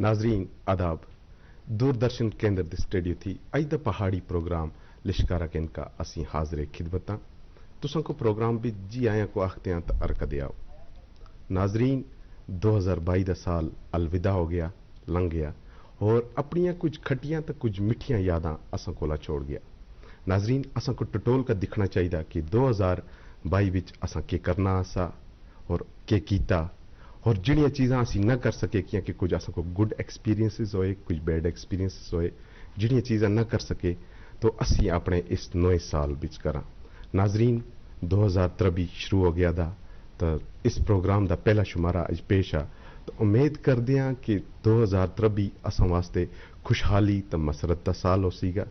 नाजरीन आदाब दूरदर्शन केंद्र दे स्टूडियो थी अज दा पहाड़ी प्रोग्राम लिश्कारा केन का असी हाजरे खिदमत तुसा को प्रोग्राम भी जी आया को आखते हैं तो अर्क दियाओ नाजरीन 2022 का साल अलविदा हो गया लंघ गया और अपनिया कुछ खटियां तो कुछ मिठियां यादां असा कोला छोड़ गया नाजरीन असा को टटोल का दिखना चाहिए कि 2022 विच असा के करना आसा और के कीता और जिहड़ियां चीज़ां असी न कर सके कि कुछ असा को गुड एक्सपीरियंसिस होए कुछ बैड एक्सपीरियंसिस होए जिहड़ियां चीज़ां न कर सके तो असी अपने इस नए साल विच करा नाजरीन 2023 शुरू हो गया दा तो इस प्रोग्राम का पहला शुमारा अज पेश आ तो उम्मीद करते हैं कि 2023 असां वास्ते खुशहाली तो मसरत का साल हो सीगा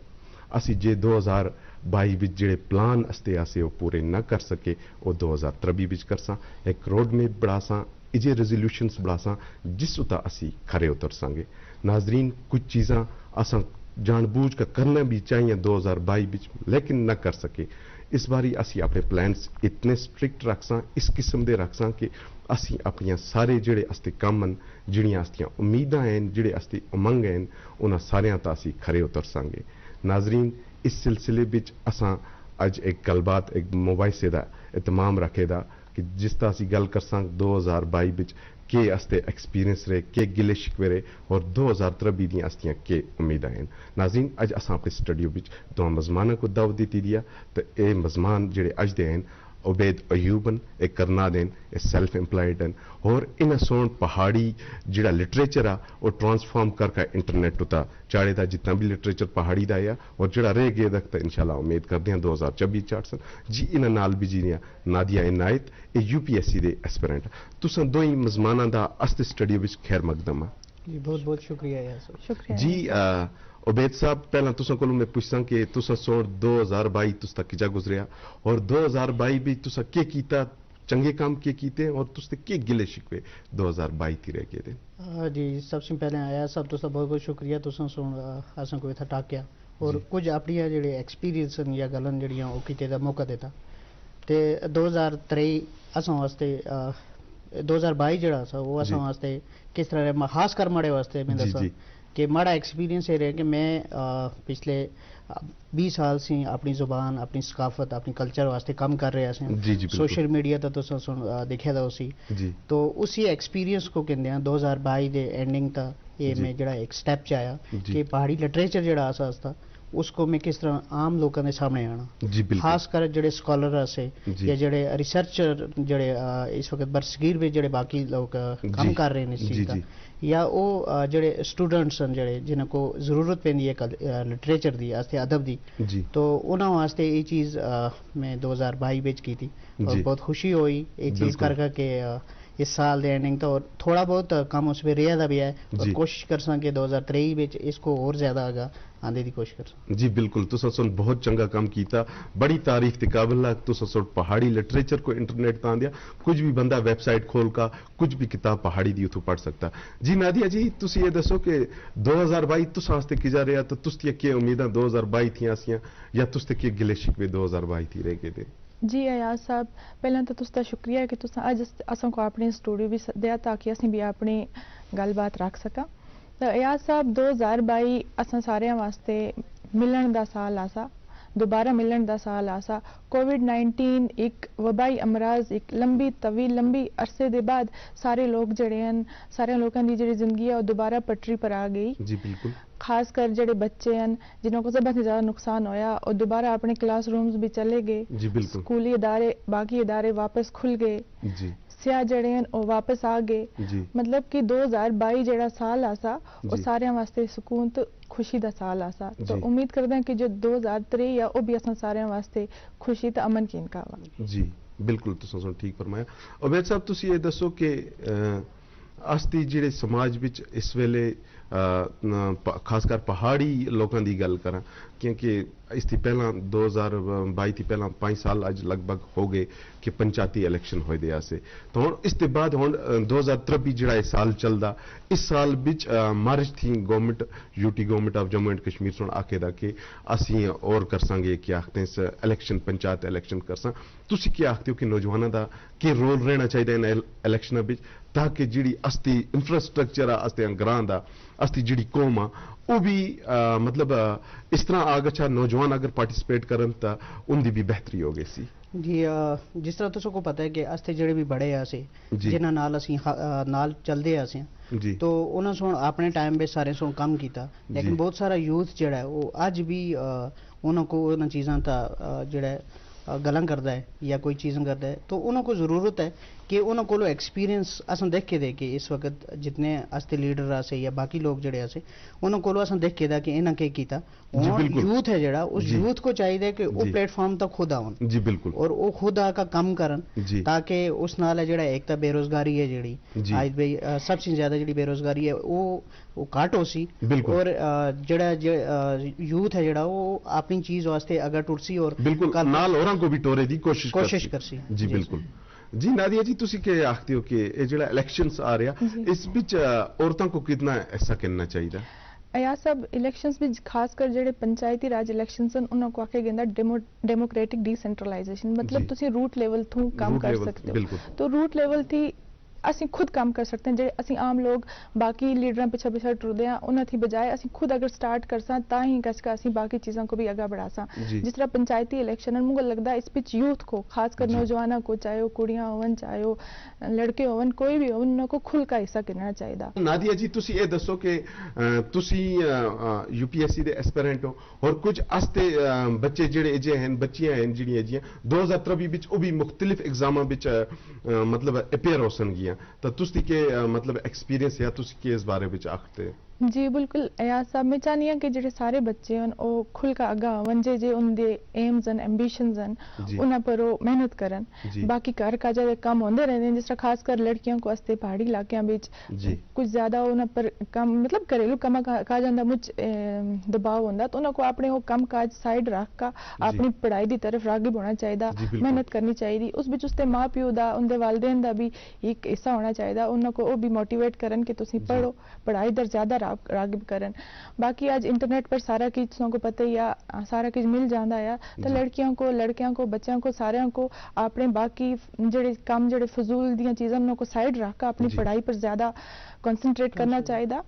असी जे 2022 विच जिहड़े प्लान अस्ते आसे वो पूरे न कर सके वो 2023 विच करसां एक रोड मैप बनासां इजे रेजोल्यूशंस बनासां जिस उता असी खरे उतरसांगे नाजरीन कुछ चीज़ां असां जानबूझ कर करना भी चाहिए 2022 विच लेकिन न कर सके इस बारी असी अपने प्लान्स इतने स्ट्रिक्ट रखसां इस किस्म के रखसां कि असी अपनियां सारे जिहड़े अस्ते कम न जिहड़ियां अस्तियां उम्मीदां हैं जिहड़े अस्ते उमंग हैं उन्हां सारियां ता असी खरे उतरसांगे नाजरीन इस सिलसिले विच असां अज एक गलबात एक मुबाहिसे दा इतमाम रखे दा कि जिस तरह असी गल करसां 2022 विच के अस्ते एक्सपीरियंस रहे के गिले शिकवे रहे और 2023 दी अस्तियां के उम्मीदां हैं नाजरीन अज असां अपने स्टूडियो विच दो मेजमानां को दावत दी दिया तो ये मेजमान जिहड़े अज दे हैं उबैद अयूबन एक करनादेन एक सेल्फ एम्प्लॉयड हैं और इन सोन पहाड़ी जिहड़ा लिटरेचर आ वो ट्रांसफॉर्म करके इंटरनेट उता चाड़े दा जितना भी लिटरेचर पहाड़ी दा आ और जिहड़ा रह गए तक इंशाल्लाह उम्मीद करते हैं 2024 चार्सन जी इन नाल भी जी नादिया इनायत ये यूपीएससी दे एस्पिरेंट तुसां दो ही मेजमानां दा अस्ते स्टूडियो विच खैर मकदम जी बहुत बहुत शुक्रिया यार शुक्रिया जी उबैद साहब पहला तुसा कोलों मैं पूछसां कि तुसा सोन 2022 तुस तक किजा गुजरिया और 2022 भी तुसा के कीता चंगे काम के कीते और तुसते के गिले शिकवे 2022 थी रह गए थे जी सबसे पहले आया सब तुसा बहुत बहुत शुक्रिया तुसा सोन असां को इत्थे टाकिया और कुछ अपनियां जेहड़े एक्सपीरियंस या गल्लां जेहड़ियां ओ कीते दा मौका देता ते 2023 असां वास्ते 2022 जेहड़ा सा वो असां वास्ते किस तरह खास कर माड़े वास्ते मैं दसा कि माड़ा एक्सपीरियंस ये रहा कि मैं पिछले 20 साल से अपनी जुबान अपनी सकाफत अपनी कल्चर वास्ते काम कर रहे हैं सोशल मीडिया तो देखा था उसी तो उसी एक्सपीरियंस को कहते हैं 2022 के एंडिंग तक ये मैं जरा एक स्टेप च आया कि पहाड़ी लिटरेचर जरा आसास था उसको मैं किस तरह आम लोगों के सामने आना खासकर जड़े स्कॉलर से या जड़े रिसर्चर जड़े इस वक्त बरसगीर में जड़े बाकी लोग काम कर रहे हैं इस चीज़ का या वो जड़े स्टूडेंट्स हैं जड़े जिनको जरूरत पैंदी है लिटरेचर दी आस्ते अदब दी तो उन्होंने वास्ते ये चीज़ मैं 2022 में की थी और बहुत खुशी हुई ये चीज़ करके इस साल दे एंडिंग तो और थोड़ा बहुत कम उस पर रहा भी है और कोशिश कर सा कि 2023 में इसको और ज्यादा आगा आने की कोशिश कर जी बिल्कुल तुसा सुन बहुत चंगा काम कीता बड़ी तारीफ ते काबिल है तुसा सुन पहाड़ी लिटरेचर को इंटरनेट ता दिया कुछ भी बंदा वेबसाइट खोल का कुछ भी किताब पहाड़ी दी उतो पढ़ सकता जी नादिया जी तुसी ये दसो कि 2022 तुसा वास्ते की जा रहा तो तुस्तियां के उम्मीदां 2022 थी आसियां या तुस्ते के गिले शिकवे 2022 थी रह गए थे जी अयाज साहब पहले तो तुसदा शुक्रिया कि तुसा अज असां को अपने स्टूडियो भी सद्या ताकि असीं भी अपनी गलबात रख सका तो अयाज साहब 2022 असां सारे वास्ते मिलन दा साल आसा दोबारा मिलन दा साल आसा कोविड-19 एक वबाई अमराज एक लंबी अरसे दे बाद सारे लोग जड़े हैं सारे लोगों की जी जिंदगी है दोबारा पटरी पर आ गई जी बिल्कुल खास कर जड़े बच्चे हैं जिन्हों को सबसे ज्यादा नुकसान होया और दोबारा अपने क्लासरूम्स भी चले गए जी बिल्कुल स्कूली इदारे बाकी इदारे वापस खुल गए जी सिया जड़े हैं वो वापस आ गए मतलब कि 2022 जड़ा साल आसा वो सारे वास्ते सुकून तो खुशी दा साल आसा तो उम्मीद करते हैं कि जो 2023 या वो भी असां सारे वास्ते खुशी तो अमन की इनका जी बिल्कुल तुसां ठीक फरमाया उबैद साहब तुसी ये दसो कि अस्ती जिहड़े समाज विच इस वेले खासकर पहाड़ी लोगों की गल करा क्योंकि इस पहला 2022 थी पहला 5 साल अज लगभग हो गए कि पंचायती इलैक्शन होए दे आसे तो हुण इस बाद हुण 2023 जिहड़ा इस साल चलदा इस साल बिच मार्च थी government UT government of Jammu and Kashmir सुन आखेदा कि असी और करसांगे कि आखते इस इलैक्शन पंचायत इलैक्शन करसां तुसी क्या आखते हो कि नौजवानों का की रोल रहना चाहिए इन इलैक्शनां बिच ताकि जिहड़ी अस्ती इंफ्रास्ट्रक्चर आ अस्ते ग्रां दा अस्ती जिहड़ी कौम आ वो भी मतलब इस तरह आगच्छा नौजवान अगर पार्टिसिपेट करन तां उनदी भी बेहतरी हो गई सी जी जिस तरह तुसों को पता है कि अस्ते जेड़े भी बड़े आसे जिन्हां नाल असीं नाल चलदे आसे जी तो उन्हां सों अपने टाइम पे सारे सों कम कीता लेकिन बहुत सारा यूथ जेड़ा है वो अज भी उन्हां को उन्हां चीज़ां दा जेड़ा गल्लां करदा है या कोई चीज़ां करदा है तो उन्हां को ज़रूरत है कि उन्हां कोलों एक्सपीरियंस असां देख के दे कि इस वक्त जितने अस्ते लीडर आसे या बाकी लोग जेड़े आसे उन्हां कोलों असां देख के दा कि इन्हां केह् कीता और यूथ है जेड़ा उस यूथ को चाहिए कि वो प्लेटफॉर्म तक खुद आवन जी बिल्कुल और वो खुद आकर कम करन ताकि उस नाल जेड़ा एक तो बेरोजगारी है जेड़ी आज भाई सबसे ज्यादा जेड़ी बेरोजगारी है वो घट हो सी और जेड़ा यूथ है जेड़ा वो अपनी चीज वास्ते अगर टुरसी और बिल्कुल नाल औरां को भी टोरे दी कोशिश करसी जी बिल्कुल जी नादिया जी तुसी के आखते हो कि ये जेड़ा इलेक्शंस आ रहा इस बिच औरतों को कितना ऐसा करना चाहिए या सब इलेक्शंस भी खासकर जेडे पंचायती राज इलेक्शंस उन्होंने को आखे गेंदा डेमोक्रेटिक डिसेंट्रलाइजेशन मतलब तुसी रूट लेवल थू काम कर सकते हो तो रूट लेवल थी ਅਸੀਂ खुद काम कर सकते हैं ਜਿਹੜੇ ਅਸੀਂ आम लोग बाकी लीडर पिछा पिछा टुरदे हैं उन्हां थी बजाय ਅਸੀਂ खुद अगर स्टार्ट करसां तां ही कसका ਅਸੀਂ बाकी चीज़ों को भी आगे बढ़ासां जिस तरह पंचायती इलेक्शन मुझे लगता है इस पिच यूथ को खासकर नौजवानों को चाहे वो कुड़ियां होवन चाहे वो लड़के होवन कोई भी हो उनको खुल का हिस्सा करना चाहिए नादिया जी तुसी ये दसो कि तुसी यूपीएससी दे एस्पिरेंट हो और कुछ आस्ते बच्चे जेड़े जे हैं बच्चियां हैं जिहड़ियां जियां 2023 विच ओ भी मुख्तलिफ एग्जामां विच मतलब अपेयर होसन गियां तो तुसी के मतलब एक्सपीरियंस या तुसी के इस बारे विच आखते जी बिल्कुल अयाज साहब मैं चाहनी हाँ कि जेडे सारे बच्चे हैं वो खुल का अगा वन जे उनके एम्स एंड एम्बिशंस हैं उन्हां पर वो मेहनत करन बाकी घर का जो काम होंदे रहते हैं जिस तरह खासकर लड़कियों को वास्ते पहाड़ी इलाकों में कुछ ज्यादा उन्हां पर काम मतलब घरेलू कम काज का मुझ दबाव होंदा तो उन्होंने को अपने वो कम काज साइड रख का अपनी पढ़ाई की तरफ रागिब होना चाहिए मेहनत करनी चाहिए उस बिच उसके माँ प्यो का उनके वालदेन का भी एक हिस्सा होना चाहिए उन्होंने को भी मोटिवेट करन कि तुसी पढ़ो पढ़ाई दर ज्यादा रागिब करन बाकी आज इंटरनेट पर सारा किस को पता ही आ सारा किस मिल जाता है तो लड़कियों को बच्चों को सारे को अपने बाकी जेडे काम जेडे फजूल दी चीज़ों को साइड रख कर अपनी पढ़ाई पर ज्यादा कंसंट्रेट करना चाहिए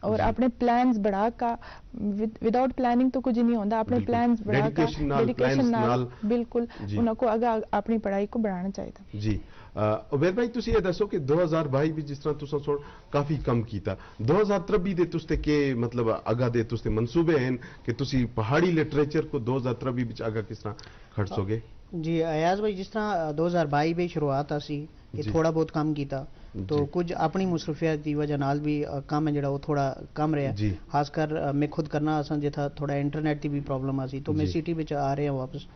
और अपने प्लान्स बढ़ा का विदाउट प्लानिंग तो कुछ नहीं होता अपने प्लान्स बढ़ा का डेडिकेशन नाल बिल्कुल उनको आगे अपनी पढ़ाई को बढ़ाना चाहिए जी उबैर भाई तुसी ये दसो कि 2022 भी जिस तरह तुसा सुन काफी कम कीता 2023 दे तुस्ते के मतलब आगा दे तुस्ते मंसूबे हैं कि तुसी पहाड़ी लिटरेचर को 2023 विच आगा किस तरह खड़सोगे जी अयाज भाई जिस तरह 2022 में शुरुआत आसी ये थोड़ा बहुत काम कीता तो कुछ अपनी मुसरफियत की वजह नाल भी काम है जेड़ा वो थोड़ा कम रहा खासकर मैं खुद करना असन जिथा थोड़ा इंटरनेट की भी प्रॉब्लम आसी तो मैं सिटी में आ रहे हैं वापस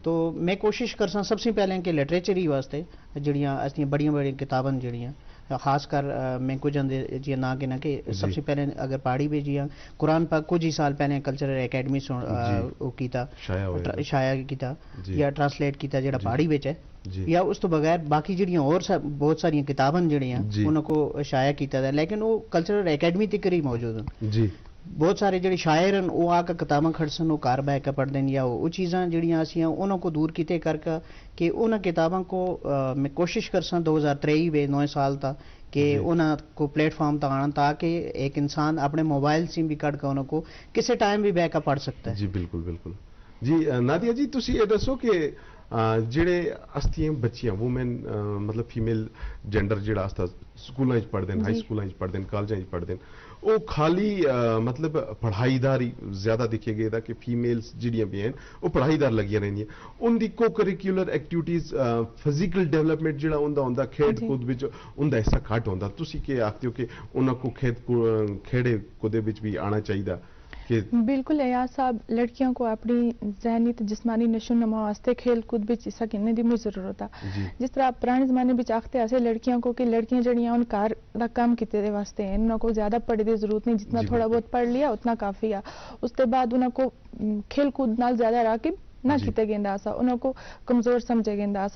तो मैं कोशिश करसा सबसे पहले कि लिटरेचर ही वास्ते जड़ियां असलियां बड़ियां किताबां जड़ियां खासकर मैं कुछ जी ना के ना कि सबसे पहले अगर पहाड़ी भी जियां कुरान पाक कुछ ही साल पहले कल्चरल एकेडमी शाया कीता या ट्रांसलेट कीता जेड़ा पहाड़ी विच है या उस तो बगैर बाकी जड़ियां और बहुत सारी किताबां जड़ियां उनको शाया कीता लेकिन वो कल्चरल एकेडमी तक ही मौजूद हैं बहुत सारे जेडे शायर हैं वो आकर किताबां खड़सन वो घर बह के पढ़ते हैं या वो चीज़ां जड़ियां असियां उन्होंने को दूर किते करके कि उन किताबों को मैं कोशिश करसा 2023 वे 9 साल तक कि उन्होंने को प्लेटफॉर्म तक आना ताकि एक इंसान अपने मोबाइल से भी कट कर उनको किसी टाइम भी बह के पढ़ सकता है जी बिल्कुल बिल्कुल जी नादिया जी तुसी ये दसो कि जेड़े अस्तियां बच्चियां वुमेन मतलब फीमेल जेंडर जेड़ा आस्ता स्कूलों पढ़ते हैं हाई स्कूलों पढ़ते हैं कॉलेजों पढ़ते हैं वो खाली मतलब पढ़ाईदार ही ज्यादा दिखे गए कि फीमेल्स जिहड़ियां भी हैं वो पढ़ाईदार लगियां रहिंदियां उनकी को करिकुलर एक्टिविटीज फिजिकल डेवलपमेंट जिहड़ा हुंदा खेड कूद विच उनका हिस्सा घट होंदा तुसी के आखते हो कि उन्हां को खेड कूदे विच भी आना चाहिए कि बिल्कुल एयाज साहब, लड़कियों को अपनी जहनी ते जिस्मानी नशो नमा वास्ते खेल कूद बिच हिस्सा करने की भी जरूरत है। जिस तरह पुराने जमाने में आखते ऐसे लड़कियों को कि लड़कियां जड़ियां उन कार दा काम किते दे वास्ते हैं, उन्होंने को ज्यादा पढ़ने की जरूरत नहीं, जितना थोड़ा बहुत पढ़ लिया उतना काफी है। उसके बाद उन्होंने को खेल कूद नाल ज्यादा राकिब ना किते गेंदा सा, उन्होंने को कमजोर समझे गेंदा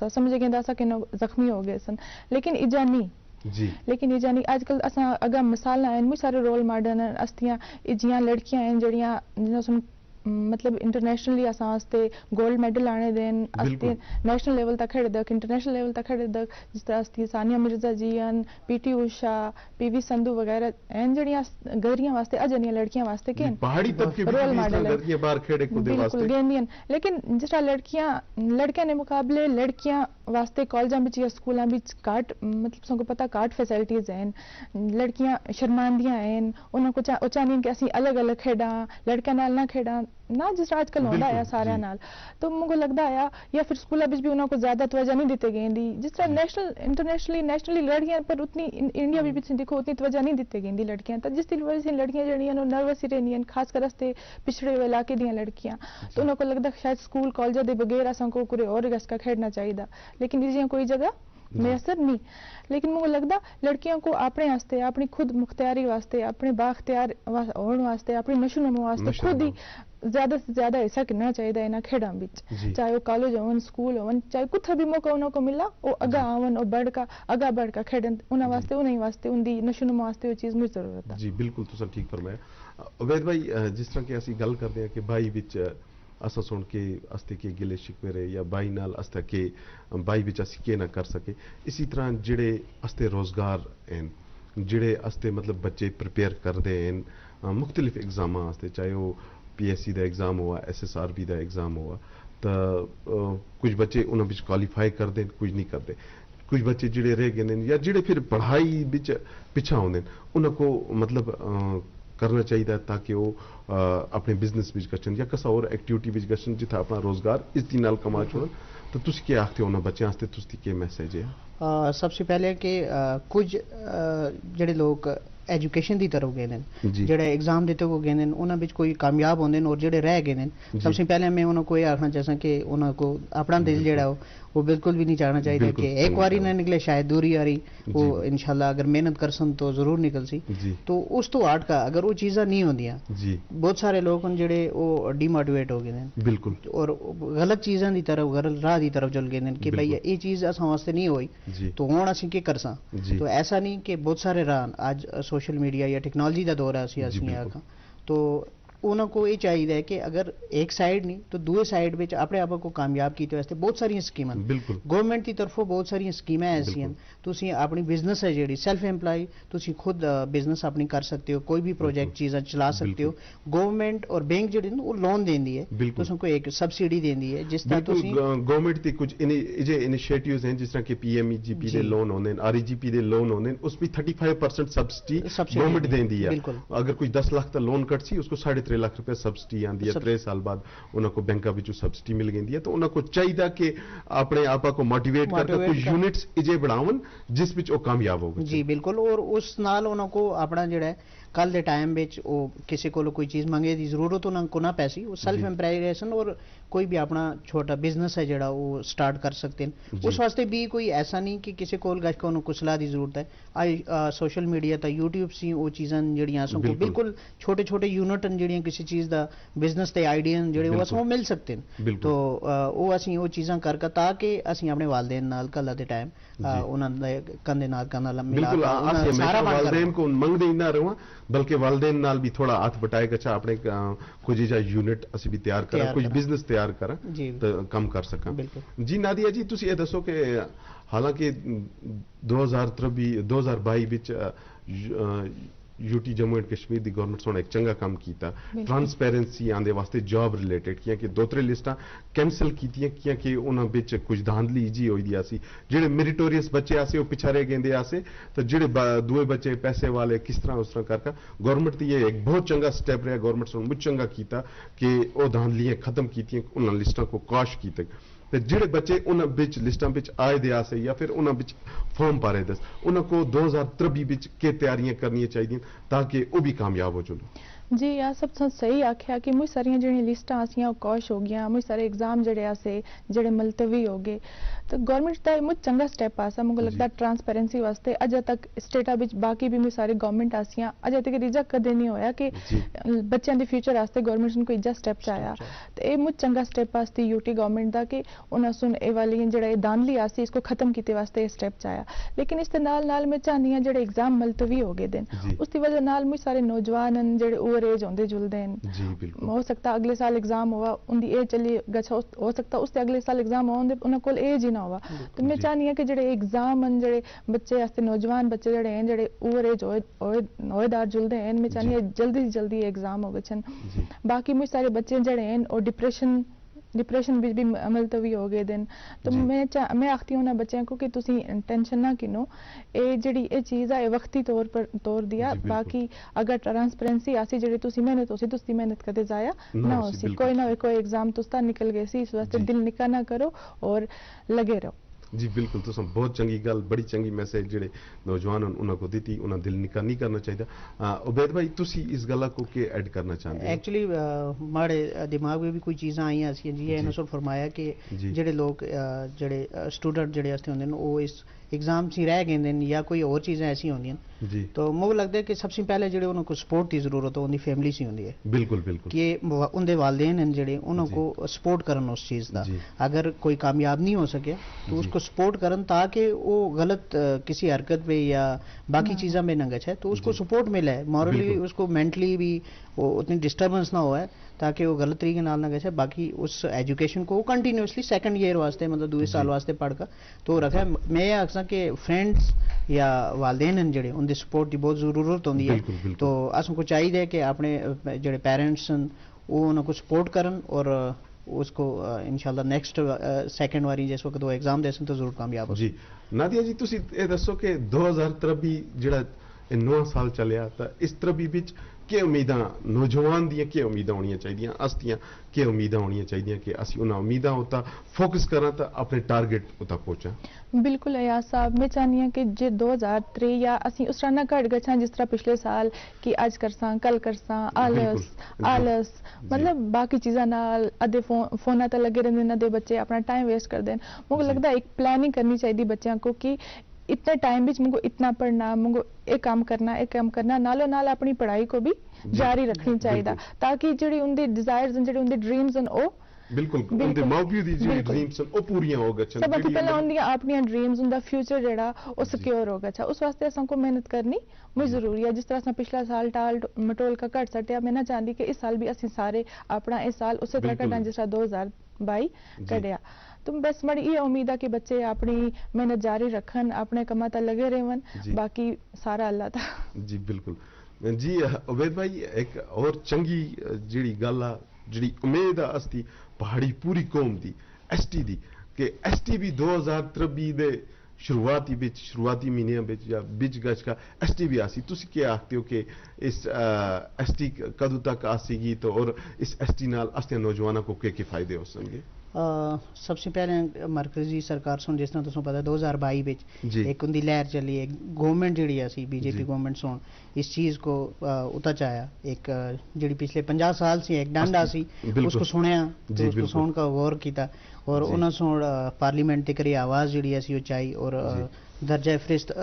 सा कि जख्मी हो गए सन, लेकिन इजा नहीं जी। लेकिन ये जानी आजकल असा अगर मिसाल हैं मुझे सारे रोल मॉडल हैं अस्तियां जियां लड़कियां हैं जड़ियां जिन्होंने मतलब इंटरनेशनली असा वास्ते गोल्ड मेडल आने देन अस्ति नेशनल लेवल तक खेड़ दक इंटरनेशनल लेवल तक खेड़ दक, जिस तरह अस्ति सानिया मिर्जा जी हैं, पीटी उषा, पीवी संधू वगैरह हैं जड़ियां गहरियां वास्ते अजनियां लड़कियां वास्ते के पहाड़ी तबके रोल मॉडल लड़कियां बाहर खेड़े कूदे वास्ते गेंदियन। लेकिन जिस तरह लड़कियां ने मुकाबले लड़कियां वास्ते कॉलेजां बिच या स्कूलां बिच काट मतलब सबको पता काट फैसिलिटीज हैं, लड़कियां शर्मांदियां हैं, उन्होंने को चाहनी कि असी अलग अलग खेड़ा लड़कियां नाल ना खेड़ा ना जिस तरह आजकल होता है सारे नाल, तो मुझे लगता है या फिर स्कूलों भी उन्होंने को ज्यादा तवज्जो नहीं दी गई, जिस तरह नेशनली लड़कियां पर उतनी इंडिया भी देखो उतनी तवज्जो नहीं दी गई लड़कियां, तो जिस वजह से लड़कियां जड़ियां नर्वस ही रहंदियां, खासकर रस्ते पिछड़े हुए इलाके दी लड़कियां, तो उन्होंने को लगता शायद स्कूल कॉलेज के बगैर असा को कोई और गसका खेड़ना चाहिए, लेकिन इसलिए कोई जगह मैसर नहीं। लेकिन मुझे लगता लड़कियों को अपने वास्ते अपनी खुद मुख्तियारी वास्ते अपने बाख्तियार होने वास्ते अपनी नशो नमा वास्ते खुद ही ज्यादा से ज्यादा हिस्सा करना चाहिए इन खेड़ा बिच, चाहे वो कॉलेज होवन स्कूल होवन चाहे कुछ भी मौका उनको मिला वो अगा आवन और अगा बढ़ का खेडन उन्हें वास्ते उन्हीं वास्ते उनकी नशो नमा वास्ते वो चीज मुझे जरूरत है। जी बिल्कुल तुसा ठीक फरमाया। उबैद भाई, जिस तरह की असी गल करते हैं कि भाई बिच असा सुन के अस्ते के गिले शिकवे रहे या बाई नाल अस्ता के बाई बिच असी के ना कर सके, इसी तरह जिड़े अस्ते रोजगार हैं जिड़े अस्ते मतलब बच्चे प्रिपेयर करते हैं मुख्तलिफ एग्जाम वास्ते, चाहे वो PSC का एग्जाम हुआ SSRB का एग्जाम हुआ, तो कुछ बच्चे उन्होंने बिच क्वालीफाई करते हैं कुछ नहीं करते, कुछ बच्चे जिड़े रह गए या जिड़े फिर पढ़ाई बिच पिछा होंगे उनको मतलब करना चाहिए ताकि वो अपने बिजनेस बिच गच्छन या कसा और एक्टिविटी बिच गच्छन जिथा अपना रोजगार इस दी नाल कमा छोड़न, तो तुसी क्या आखते हो उन्हें बच्चों वास्ते तुसी के मैसेज है? सबसे पहले कि कुछ जेडे लोग एजुकेशन की तरफ गए हैं जेडे एग्जाम देते हुए गए हैं उन्होंने बिच कोई कामयाब होंगे और जेडे रह गए हैं, सबसे पहले मैं उन्होंने ये आखना चाहता कि उनको अपना दिल जेड़ा वो बिल्कुल भी नहीं चाहना चाहिए कि एक बार ना निकले शायद दूरी आ रही, वो इंशाल्लाह अगर मेहनत कर सन तो जरूर निकल सी। तो उस तो आर्ट का अगर वो चीज़ा नहीं होंदियां बहुत सारे लोग जेडे वो डिमोटिवेट हो गए हैं बिल्कुल और गलत चीज़ों की तरफ गलत राह की तरफ चल गए हैं कि भाई ये चीज़ असा वास्ते नहीं हुई तो हुण असीं की कर सा। तो ऐसा नहीं कि बहुत सारे राह आज सोशल मीडिया या टेक्नोलॉजी का दौर है असीं आखा, तो उनको ये चाहिए है कि अगर एक साइड नहीं तो दूसरे साइड में अपने आप को कामयाब किए वास्ते बहुत सारी स्कीम गवर्नमेंट की तरफों बहुत सारी स्कीम ऐसी हैं, तुसी अपनी बिजनेस है जी सेल्फ एम्प्लॉय तुसी खुद बिजनेस अपनी कर सकते हो, कोई भी प्रोजेक्ट चीज़ा चला सकते हो, गवर्नमेंट और बैंक जी वो लोन देंदी है तुमको एक सब्सिडी देंदी है जिस तरह गवर्नमेंट की कुछ इनिशिएटिव्स हैं जिस तरह के PMEGP के लोन होने REGP के लोन होने उस पर 35% सब्सिडी गवर्नमेंट देंदी है, अगर कोई 10 लाख का लोन कट सी उसको 3.5 लाख रुपए सब्सिडी आती है, 3 साल बाद उनको बैंक बिचू सब्सिडी मिल गई है, तो उनको चाहिए कि अपने आप को मोटिवेट करके कुछ यूनिट्स इजे बढ़ावन जिस विच वो कामयाब हो। जी बिल्कुल, और उस नाल उनको अपना जिहड़ा है कल के टाइम वो किसी को कोई चीज़ मंगे की जरूरत उनको ना पैसी, वो सेल्फ एम्प्लॉयमेंट और कोई भी अपना छोटा बिजनेस है जोड़ा वो स्टार्ट कर सकते हैं। उस वास्ते भी कोई ऐसा नहीं कि किसी को कुछ सलाह की जरूरत है। आज सोशल मीडिया तो यूट्यूब से वो चीज़ां जड़ियां को बिल्कुल छोटे छोटे यूनिट जड़ियां किसी चीज़ का बिजनेस के आइडिया जोड़े वो मिल सकते हैं, तो वो असीं वो चीज़ां करके ताकि असीं अपने वालदेन नाल कल के टाइम उन्होंने कंधे नाल कंधा मिला सारा वालदेन को मंगदे ही ना रहो बल्कि वालदेन नाल भी थोड़ा हाथ बटाए अच्छा अपने कुछ यूनिट असी भी तैयार करा कुछ बिजनेस तैयार करा तो कम कर सका। जी नादिया जी तुसी ये दसो कि हालांकि 2022 विच यूटी जम्मू एंड कश्मीर दी गवर्नमेंट सोना एक चंगा काम कीता, ट्रांसपेरेंसी आंदे वास्ते जॉब रिलेटेड किया कि 2-3 लिस्टां कैंसल कीतियां किया कि उन्हां विच कुछ धांधली जी होई दी आसी, जेड़े मेरिटोरियस बच्चे आसे वो पिछा रह गेंदे आसे, तो जेड़े दुए बच्चे पैसे वाले किस तरह उस तरह करके गवर्नमेंट दी ये एक बहुत चंगा स्टेप रहा, गवर्नमेंट सोना बहुत चंगा कीता कि वो धांधलियां खत्म कीतियां, उन्हां लिस्टां को काश कीते ते जिहड़े बच्चे उन बिच लिस्टां बिच आए दे आसे या फिर उन बिच फॉर्म पारे दस उनको 2023 बिच के तैयारियां करनी चाहिए ताकि वो भी कामयाब हो चलो। जी या सब तो सही आख्या कि मुझ सारियां जेह्ड़ियां लिस्टां आसियां कौश हो गया, मुझ सारे एग्जाम जेह्ड़े आसे जेह्ड़े मुलतवी हो गए, तो गवर्नमेंट का मुझ चंगा स्टेप आसा मुझे लगता ट्रांसपेरेंसी वास्ते अजे तक स्टेटा विच बाकी भी मुझ सारे गवर्नमेंट आसियां अजे तक रिजा कदे नहीं होया कि बच्चों के फ्यूचर वास्ते गवर्नमेंट ने कोई इजा स्टेप चाया, तो ये मुझ चंगा स्टेप आस्ते यूटी गवर्नमेंट का कि उन्हें सुन ए वाली जेह्ड़ा दानली आसी इसको खत्म किते वास्ते स्टेप चाया। लेकिन इसके नाल मैं चाहनी हां जेह्ड़े एग्जाम मुलतवी हो गए दिन उसकी वजह नाल मुझ सारे नौजवान जेह्ड़े ओवर एज होंदे जुलदे हैं, हो सकता अगले साल एग्जाम हुआ उनकी एज चली गच्छा, हो सकता उससे अगले साल एग्जाम हुआ उन्हें कोल एज ही ना हुआ। तो मैं चाहनी हां कि जेह्ड़े एग्जाम न जेह्ड़े बच्चे आस्ते नौजवान बच्चे जेह्ड़े हैं जेह्ड़े ओवर एज होएदार जुलदे हैं, मैं चाहनी हां जल्दी से जल्दी एग्जाम हो गए। बाकी मुझ सारे बच्चे जेह्ड़े हैं और डिप्रेशन भी मुलतवी हो गए दिन, तो मैं आखती हूँ ना बच्चों को कि तुसी टेंशन ना किनो, ये जेह्ड़ी ये चीज़ है वक्ती तौर दिया, बाकी अगर ट्रांसपेरेंसी आसी जेह्ड़ी तुसी मेहनत होसी तुसी मेहनत कदे जाया ना होसी, कोई ना कोई एग्जाम तुसदा निकल गए सी, इस वास्ते दिल निका ना करो और लगे रहो। जी बिल्कुल, तुम बहुत चंगी गल, बड़ी चंगी मैसेज जेह्ड़े नौजवान उन्होंने को दी, उन्हें दिल निका नहीं करना चाहिए। उबैद भाई तुसी इस गल्ला को के ऐड करना चाहते हैं? एक्चुअली माड़े दिमाग में भी कोई चीज़ां आईयां असी जी इन्होंने फरमाया कि जेह्ड़े लोग जेह्ड़े स्टूडेंट जेह्ड़े आस्ते होंदे न वो इस एग्जाम च रह गए या कोई और चीज़ें ऐसी होंदियां जी, तो मुझे लगता है कि सबसे पहले जेह्ड़े उनको सपोर्ट की जरूरत है उनकी फैमिली से होंदी है। बिल्कुल बिल्कुल कि उनके वालदेन हैं जेह्ड़े उनको सपोर्ट करन उस चीज़ का, अगर कोई कामयाब नहीं हो सके तो उसको सपोर्ट करन ताकि वो गलत किसी हरकत पे या बाकी चीज़ों में न गच्छे, तो उसको सपोर्ट मिले, मॉरली उसको मेंटली भी वो उतनी डिस्टर्बेंस ना हो ताकि वो गलत तरीके नाल ना गए, बाकी उस एजुकेशन को कंटिन्यूसली सेकंड ईयर वास्ते मतलब 2 साल वास्ते पढ़ कर तो रखे। मैं आखसा कि फ्रेंड्स या वालदेन हैं जेह्ड़े उनकी सपोर्ट की बहुत जरूरत होंदी है, तो असें चाहिए कि अपने जेह्ड़े पेरेंट्स न वो उनको सपोर्ट करन और उसको इंशाल्लाह नेक्स्ट सेकंड वारी जिस वक्त वो एग्जाम देसन तो जरूर कामयाब हो। जी नादिया जी तुसी ये दसो कि 2023 जेह्ड़ा नवा साल चलिया तो इस तरबी विच के उम्मीदां नौजवान दियां के उम्मीदां होनियां चाहिदियां, अस्तियां के उम्मीदां होनियां चाहिदियां कि असी उन्हां उम्मीदां उता फोकस करां तो अपने टारगेट उता पहुंचां? बिल्कुल अयाज साहब, मैं चाहनी हां कि जे 2003 या असी उस तरह ना घट गच्छां जिस तरह पिछले साल कि अज करसां कल करसां आलस मतलब बाकी चीज़ां नाल अद्धे फोना ते लगे रहिंदे न, अद्धे बच्चे अपना टाइम वेस्ट करदे न। मुझे लगदा है एक प्लानिंग करनी चाहिए बच्चों को कि इतने टाइम बिच मुझे इतना पढ़ना, मुझे एक काम करना नालों नाल अपनी पढ़ाई को भी जारी रखनी चाहिए ताकि जेह्ड़ी उनदी डिजायर्स जेह्ड़ी उनदी ड्रीम्स न ओ बिल्कुल उनदे मां-प्यो दी जेह्ड़ी ड्रीम्स न ओ पूरियां हो गच्छन। सब तो पहले उनदियां अपनियां ड्रीम्स उनदा फ्यूचर जेह्ड़ा ओ सिक्योर हो गच्छा, उस वास्ते असां को मेहनत करनी बहुत जरूरी है। जिस तरह असां पिछला साल टाल मटोल का घट सट्टिया, मैं ना चाहती कि इस साल भी असीं सारे अपना इस साल उसे तरह कड्डां जिस तरह 2022 कड्डिया। तो बस बड़ी ये उम्मीद है कि बच्चे अपनी मेहनत जारी रखन, अपने कमा ता लगे रहन, बाकी सारा अल्लाह ता। जी बिल्कुल जी उबैद भाई, एक और चंगी जिहड़ी गल आ जिहड़ी उम्मीद आ अस्ती पहाड़ी पूरी कौम दी एसटी दी कि एसटी भी 2023 दे शुरुआती महीने बिच या बिच गच का एसटी भी आसी, तुसी क्या आखते हो कि इस एसटी कदों तक आसीगी तो और इस एसटी नाल अस्ते नौजवानों को के फायदे हो सकेंगे? सबसे पहले मरकजी सरकार सुन जिस तरह तुसें पता 2022 बिच एक उनकी लहर चली, एक गवर्नमेंट जी असी बीजेपी गवर्नमेंट सुन इस चीज़ को उता चाया, एक जी पिछले 50 साल से एक डांडा सी उसको सुनिया, तो उसको सुन का गौर किया और उन्होंने सुन पार्लियामेंट तक आवाज़ जी असी चाई और दर्जा फरिश्त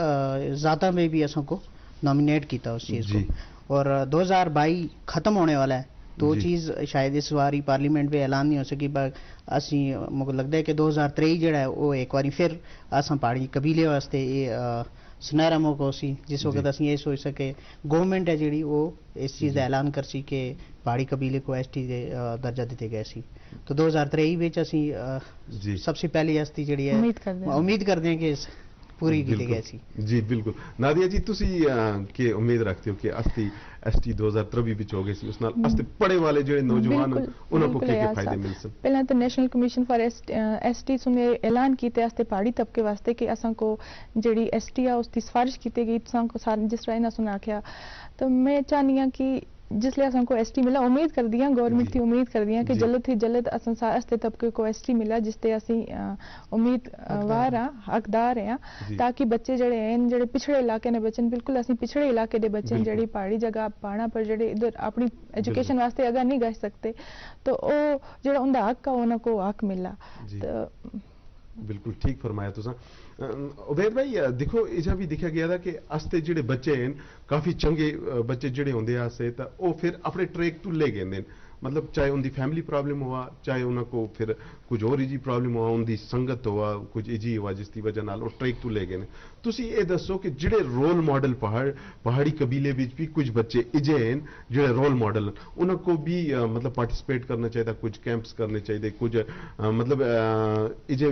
ज़ाता में भी असों को नॉमिनेट किया उस चीज़ को। और 2022 ख़त्म होने वाला है तो चीज़ शायद इस बारी पार्लीमेंट में ऐलान नहीं हो सकी, पर असी मुझे लगता है कि 2023 जो है वो एक बार फिर असा पहाड़ी कबीले वास्ते ये सुनहरा मौका सी जिस वक्त असी ये सोच सके गवर्नमेंट है जी वो इस चीज़ का ऐलान कर सी कि पहाड़ी कबीले को एसटी के दर्जा दिते गए सी। तो 2023 में असी सबसे पहली हस्ती जी है उम्मीद करते हैं कि पूरी की गई सी। जी बिल्कुल नादिया जी, तुसी के उम्मीद रखते हो कि अस्ती एसटी 2023 विच हो गई सी, उस नाल अस्ते पढ़े वाले जो नौजवान उनको के फायदे मिल सन? पहले तो नेशनल कमीशन फॉर एसटी सुने ऐलान कीते अस्ते पहाड़ी तबके वास्ते कि असां को जेडी एसटी आ उसकी सिफारिश की गई, तुसां को सारे जिस तरह इन्हां सुना आख्या। तो मैं चाहनी हां कि जिसले असन को एसटी मिला उम्मीद कर दियां गवर्नमेंट जी। थी उम्मीद कर दियां कि जी। जल्द ही जल्द असन सारे तबके को एसटी मिला जिसते असी उम्मीदवार हां हकदार हैं जी। ताकि बच्चे जड़े हैं जड़े पिछड़े इलाके ने बच्चे बिल्कुल असी पिछड़े इलाके दे बच्चे बिल्कुल। जड़ी पहाड़ी जगह पहाड़ा पर जड़े इधर अपनी एजुकेशन वास्ते अगर नहीं जा सकते तो ओ जड़ा उनका हक है उन्हें को हक मिला जी। तो बिल्कुल ठीक फरमाया तुसा उबैद भाई देखो इजा भी दिखा गया था कि आस्ते जेडे बच्चे हैं काफी चंगे बच्चे जेडे होंदे आसे तो वो फिर अपने ट्रैक टू ले गए मतलब चाहे उनकी फैमिली प्रॉब्लम हुआ चाहे उनको फिर कुछ और इजी प्रॉब्लम हुआ उनकी संगत हुआ कुछ इजी हुआ जिसकी वजह नाल वो ट्रैक टू ले गए तुसी ये दसो कि जेडे रोल मॉडल पहाड़ी कबीले विच भी कुछ बच्चे इजे हैं जेडे रोल मॉडल उनको भी मतलब पार्टिसिपेट करना चाहिए कुछ कैंप्स करने चाहिए कुछ मतलब इजे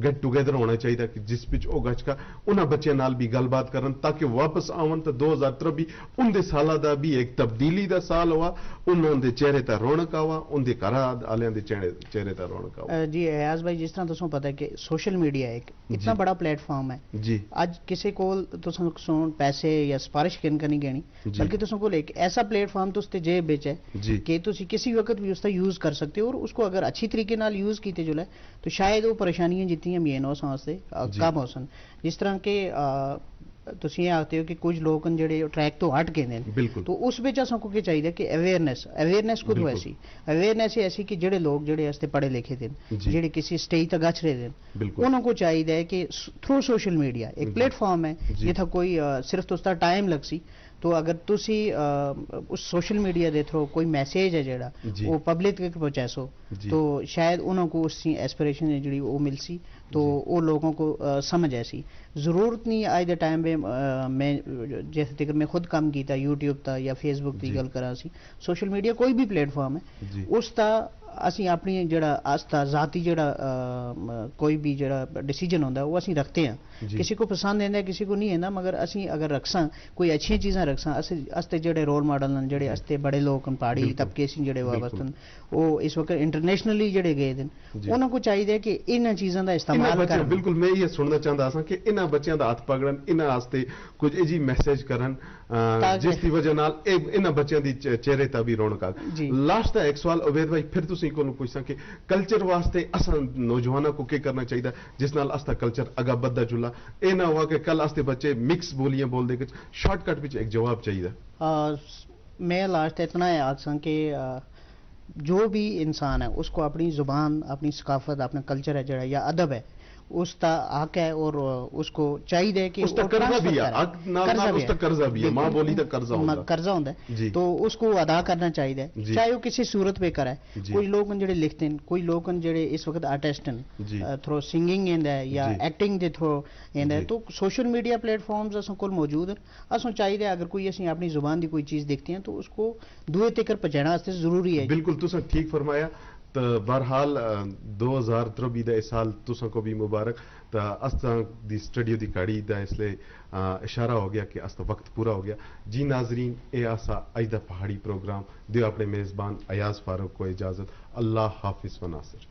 गेट टुगेदर होना चाहिए कि जिस विच ओ गच का उन्हां बच्चों नाल भी गलबात करन ताकि वापस आवन तो 2023 उनके साल का भी एक तब्दीली का साल हुआ उन्होंने चेहरे ते रौनक आवा उनके घर आलियां दे चेहरे ते रौनक आवा जी अयाज भाई जिस तरह तुसें पता है कि सोशल मीडिया एक इतना जी। बड़ा प्लेटफॉर्म है जी अज किसी को तुसें सुन पैसे या सिफारिश करनी गैनी जी। बल्कि तुसें को एक ऐसा प्लेटफॉर्म तुसते जेब बिच है जी कि तुसी किसी वक्त भी उसका यूज कर सकते हो और उसको अगर अच्छी तरीके नाल यूज कीते जुले तो शायद वो परेशानियां जितनी मेन हो वास्ते जी। कम हो सन जिस तरह के तुसी ये आखते हो कि कुछ लोग न जेडे ट्रैक तो हट गए ने बिल्कुल। तो उस विच असां को चाहिए कि अवेयरनेस खुद बिल्कुल। ऐसी अवेयरनेस ऐसी कि जेडे लोग जेडे वास्ते पढ़े लिखे दे जी। जेडे किसी स्टेज तक गच रहे दे बिल्कुल। उनको चाहिए कि थ्रू सोशल मीडिया एक जी। प्लेटफॉर्म है जी। जिथा कोई सिर्फ उसका टाइम लग सी तो अगर तुसी उस सोशल मीडिया के थ्रू कोई मैसेज है जेड़ा जी। वो पब्लिक तक पहुंचासो जी। तो शायद उनको उसकी एस्पिरेशन है जी वो मिल सी तो जी। वो लोगों को समझ ऐसी जरूरत नहीं आज दे टाइम पे मैं जैसे तक मैं खुद काम किया यूट्यूब ता या फेसबुक की जी। गल करा सी सोशल मीडिया कोई भी प्लेटफॉर्म जी। है उसका ਅਸੀਂ ਆਪਣੀ ਜਿਹੜਾ ਆਸਤਾ ਜ਼ਾਤੀ ਜਿਹੜਾ ਕੋਈ ਵੀ ਜਿਹੜਾ डिसीजन ਹੁੰਦਾ ਉਹ ਅਸੀਂ रखते हैं जी। किसी को पसंद है किसी को नहीं है मगर ਅਸੀਂ अगर रखसा कोई अच्छी चीज़ां रखसा ਅਸੀਂ अस्ते ਜਿਹੜੇ रोल मॉडल ਹਨ ਜਿਹੜੇ अस्ते बड़े लोग ਹਨ पहाड़ी बिल्कुल। तबके ਸੀ ਜਿਹੜੇ बिल्कुल। ਵਾਬਸਤ ਹਨ ਉਹ ਇਸ वक्त इंटरनेशनली ਜਿਹੜੇ गए ਨੇ जी। ਉਹਨਾਂ को चाहिए कि ਇਹਨਾਂ ਚੀਜ਼ਾਂ ਦਾ इन्हां इस्तेमाल बच्चों ਕਰਨ बिल्कुल मैं ये सुनना चाहता सा कि इन्हां बच्चों का हथ पकड़न इन्हां वास्ते कुछ इजी मैसेज करन ताकि- जिसकी वजह नाल इन्हां बच्चों की चेहरे ता भी रौनक आ जी। लास्ट एक सवाल उबैद भाई फिर तुसी को पूछसा कि कल्चर वास्ते असां नौजवानों को क्या करना चाहिए जिस नाल अस्ता कल्चर अगा बद्दा जुला ए ना हुआ कि कल आस्ते बच्चे मिक्स बोलियां बोल दे शॉर्टकट विच एक जवाब चाहिए मैं लास्ट इतना है आखसा कि जो भी इंसान है उसको अपनी ज़ुबान अपनी सकाफत अपना कल्चर है जड़ा या अदब है उसका हक है और उसको चाहिए कि उसका वो कर्जा ट्रांसफर भी है, करे। हक नाल कर्जा नाल भी उसका है। कर्जा भी है, माँ बिल्कुल। बोली दा कर्जा होंदा। कर्जा होंदा जी। है तो उसको अदा करना चाहिए जी। चाहे वो किसी सूरत पे करे जी। कोई लोग न जेडे लिखते हैं कोई लोग न जेडे इस वक्त आर्टिस्ट जी। हैं थ्रू सिंगिंग है या जी। एक्टिंग के थ्रू है जी। तो सोशल मीडिया प्लेटफॉर्म्स असां कोल मौजूद हैं असां चाहिए अगर कोई असीं अपनी जुबान की कोई चीज़ देखते हैं तो उसको दूए तक पहुंचाना वास्ते जरूरी है बिल्कुल तुसा ठीक फरमाया तो बहरहाल 2023 दा इस साल तुसा को भी मुबारक तो अस्ता दी स्टूडियो दी घड़ी दा इसलिए इशारा हो गया कि अस्ता वक्त पूरा हो गया जी नाजरीन ए आसा अज दा पहाड़ी प्रोग्राम दियो अपने मेजबान अयाज फारूक को इजाजत अल्लाह हाफिज व नासिर।